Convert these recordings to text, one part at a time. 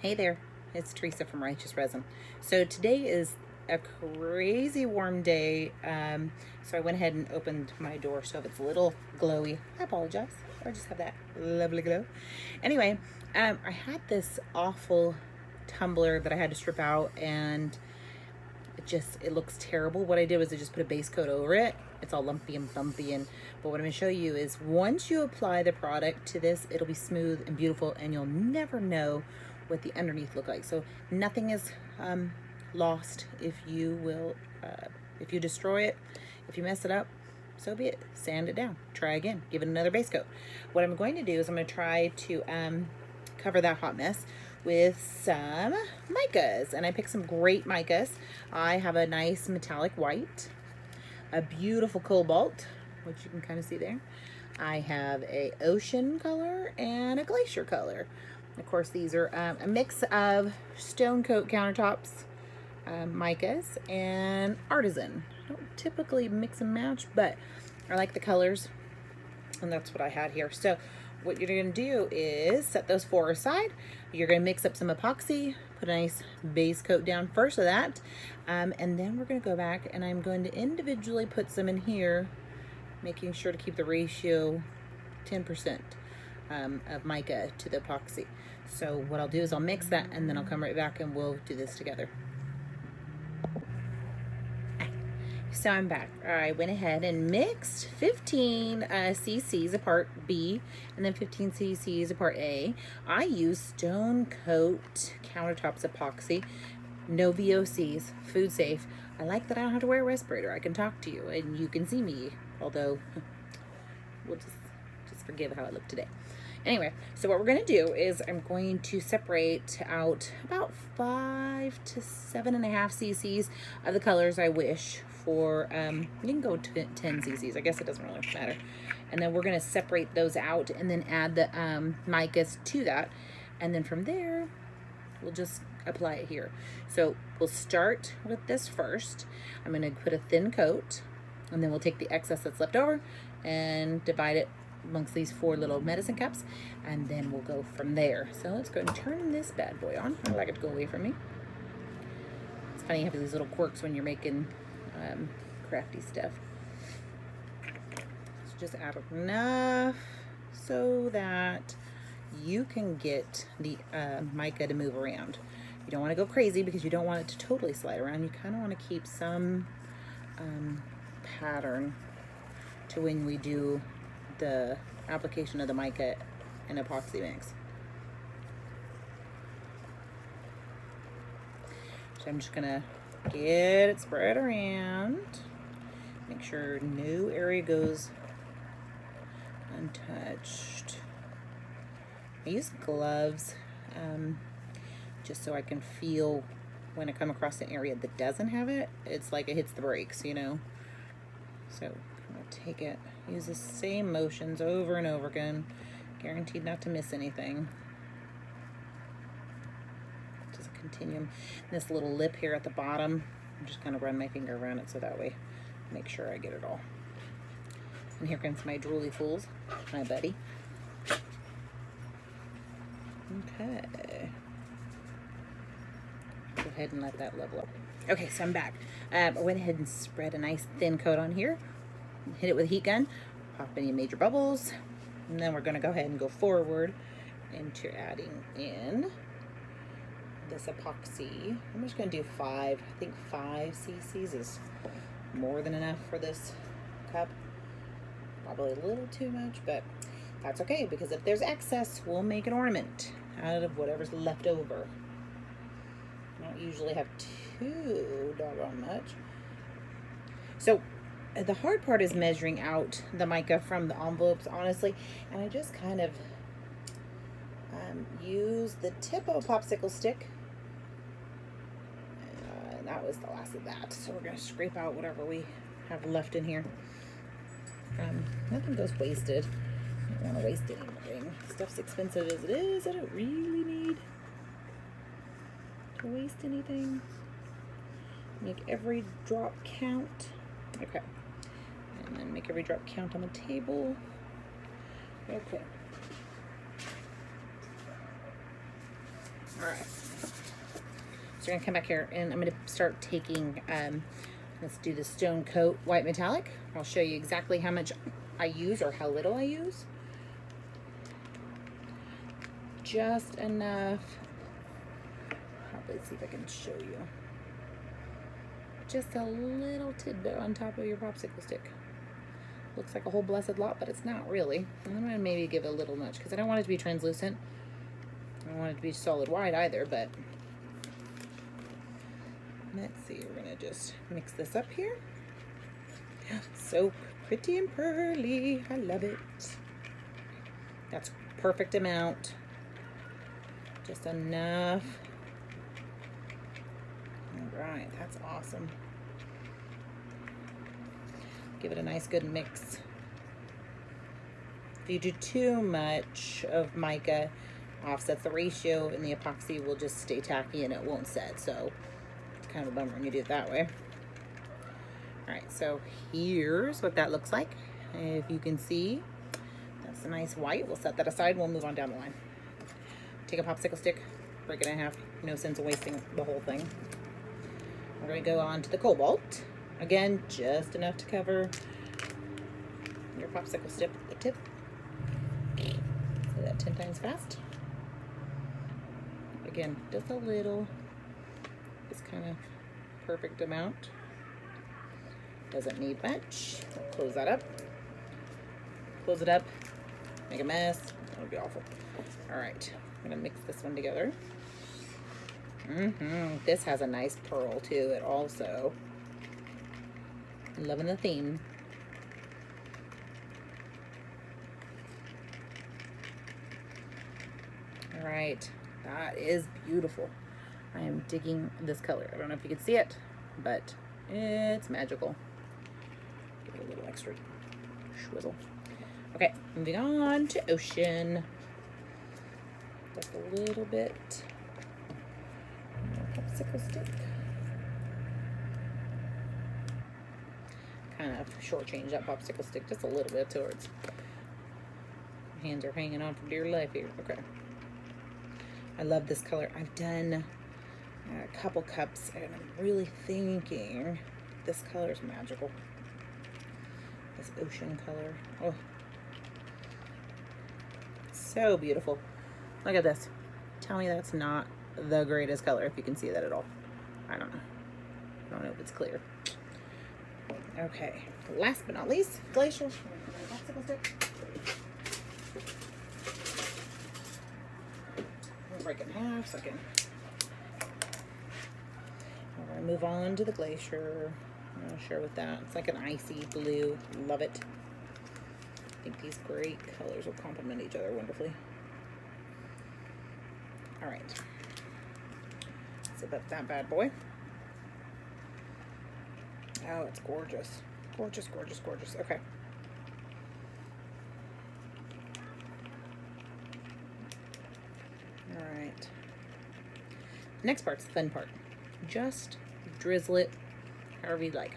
Hey there, it's Teresa from Righteous Resin. So today is a crazy warm day. So I went ahead and opened my door. So if it's a little glowy, I apologize. Or just have that lovely glow. Anyway, I had this awful tumbler that I had to strip out, and it looks terrible. What I did was I just put a base coat over it. It's all lumpy and bumpy, but what I'm going to show you is once you apply the product to this, it'll be smooth and beautiful, and you'll never know what the underneath look like. So nothing is lost if you destroy it. If you mess it up, so be it. Sand it down, try again, give it another base coat. What I'm going to do is I'm going to try to cover that hot mess with some micas, and I picked some great micas. I have a nice metallic white, a beautiful cobalt, which you can kind of see there. I have a ocean color and a glacier color. Of course, these are a mix of stone coat countertops, micas, and artisan. I don't typically mix and match, but I like the colors, and that's what I had here. So what you're going to do is set those four aside. You're going to mix up some epoxy, put a nice base coat down first of that, and then we're going to go back and I'm going to individually put some in here, making sure to keep the ratio 10% of mica to the epoxy. So what I'll do is I'll mix that, and then I'll come right back and we'll do this together. So I'm back. I went ahead and mixed 15 cc's of part B and then 15 cc's of part A. I use Stone Coat Countertops Epoxy. No VOCs, food safe. I like that I don't have to wear a respirator. I can talk to you and you can see me, although we'll just forgive how I look today. Anyway, so what we're going to do is I'm going to separate out about 5 to 7.5 cc's of the colors I wish for. You can go to 10 cc's. I guess it doesn't really matter. And then we're going to separate those out and then add the micas to that. And then from there, we'll just apply it here. So we'll start with this first. I'm going to put a thin coat, and then we'll take the excess that's left over and divide it amongst these 4 little medicine cups, and then we'll go from there. So let's go and turn this bad boy on. I like it to go away from me. It's funny you have these little quirks when you're making crafty stuff. So just add enough so that you can get the mica to move around. You don't want to go crazy because you don't want it to totally slide around. You kind of want to keep some pattern to when we do the application of the mica and epoxy mix. So I'm just gonna get it spread around, make sure no area goes untouched. I use gloves just so I can feel when I come across an area that doesn't have it. It's like it hits the brakes, you know. So I'm gonna take it, use the same motions over and over again, guaranteed not to miss anything. Just a continuum. And this little lip here at the bottom, I'm just gonna run my finger around it so that way I make sure I get it all. And here comes my drooly fools, my buddy. Okay. Go ahead and let that level up. Okay, so I'm back. I went ahead and spread a nice thin coat on here. Hit it with a heat gun. Pop any major bubbles. And then we're going to go ahead and go forward into adding in this epoxy. I'm just going to do 5. I think 5 cc's is more than enough for this cup. Probably a little too much, but that's okay, because if there's excess, we'll make an ornament out of whatever's left over. I don't usually have too doggone much. So the hard part is measuring out the mica from the envelopes, honestly, and I just kind of use the tip of a popsicle stick. And that was the last of that. So we're going to scrape out whatever we have left in here. Nothing goes wasted. I don't want to waste anything. Stuff's expensive as it is. I don't really need to waste anything. Make every drop count. Okay. And then make every drop count on the table. Okay. All right. So we're gonna come back here and I'm gonna start taking, let's do the Stone Coat White Metallic. I'll show you exactly how much I use or how little I use. Just enough. Probably see if I can show you. Just a little tidbit on top of your popsicle stick. Looks like a whole blessed lot, but it's not really. I'm gonna maybe give it a little much because I don't want it to be translucent. I don't want it to be solid white either, but let's see, we're gonna just mix this up here. So pretty and pearly, I love it. That's perfect amount. Just enough. All right, that's awesome. Give it a nice good mix. If you do too much of mica, offsets the ratio and the epoxy will just stay tacky and it won't set. So it's kind of a bummer when you do it that way. All right, so here's what that looks like. If you can see, that's a nice white. We'll set that aside. We'll move on down the line. Take a popsicle stick, break it in half. No sense of wasting the whole thing. We're going to go on to the cobalt. Again, just enough to cover your popsicle stick at the tip. Say that 10 times fast. Again, just a little. It's kind of perfect amount. Doesn't need much. We'll close that up. Close it up. Make a mess. That would be awful. All right, I'm gonna mix this one together. This has a nice pearl to it also. Loving the theme. All right, that is beautiful. I am digging this color. I don't know if you can see it, but it's magical. Give it a little extra swizzle. Okay, moving on to Ocean. Just a little bit. Popsicle stick. Kind of shortchange that popsicle stick just a little bit towards. My hands are hanging on for dear life here. Okay. I love this color. I've done a couple cups and I'm really thinking this color is magical. This ocean color. Oh. So beautiful. Look at this. Tell me that's not the greatest color if you can see that at all. I don't know. I don't know if it's clear. Okay, last but not least, Glacier. Popsicle stick. We'll break it in half so I can. We're gonna move on to the Glacier. I'm gonna share with that. It's like an icy blue. Love it. I think these great colors will complement each other wonderfully. All right. Zip up that bad boy. Oh, it's gorgeous. Gorgeous, gorgeous, gorgeous. Okay. All right. Next part's the fun part. Just drizzle it however you'd like.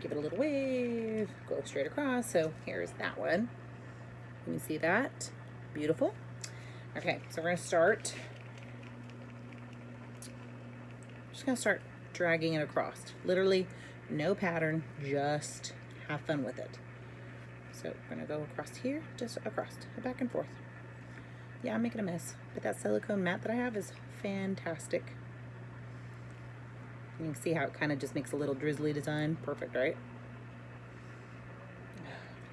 Give it a little wave. Go straight across. So here's that one. Can you see that? Beautiful. Okay, so we're going to start. Just going to start dragging it across. Literally no pattern, just have fun with it. So we're gonna go across here, just across, back and forth. Yeah, I'm making a mess, but that silicone mat that I have is fantastic. You can see how it kind of just makes a little drizzly design. Perfect, right?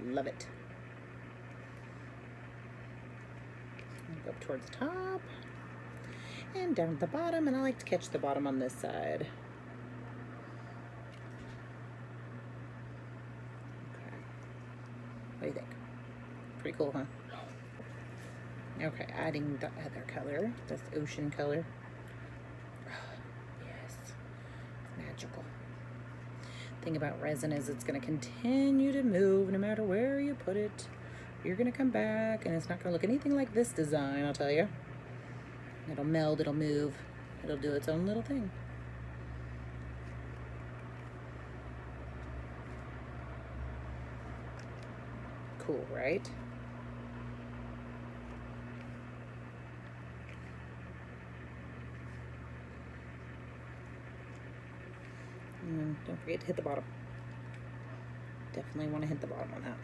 Love it. Go up towards the top and down at the bottom, and I like to catch the bottom on this side. What do you think? Pretty cool, huh? Okay, adding the other color, this ocean color. Oh, yes, it's magical. Thing about resin is it's going to continue to move no matter where you put it. You're going to come back and it's not going to look anything like this design, I'll tell you. It'll meld, it'll move, it'll do its own little thing. Cool, right? And then don't forget to hit the bottom. Definitely want to hit the bottom on that.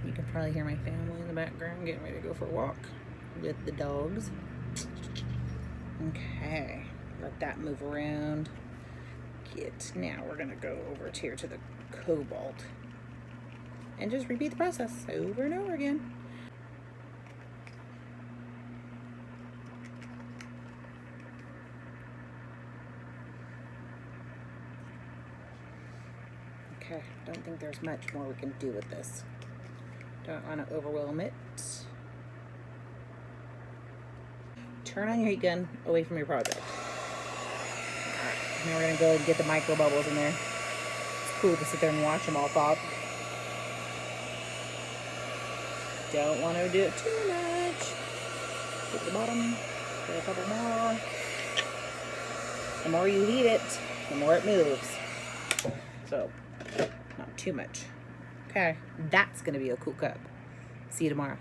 You can probably hear my family in the background getting ready to go for a walk with the dogs. Okay, let that move around. Now we're gonna go over here to the cobalt and just repeat the process over and over again. Okay, don't think there's much more we can do with this. Don't want to overwhelm it. Turn on your heat gun away from your project. Now we're going to go and get the micro bubbles in there. It's cool to sit there and watch them all pop. Don't want to do it too much. Hit the bottom. Get a couple more. The more you heat it, the more it moves. So, not too much. Okay, that's going to be a cool cup. See you tomorrow.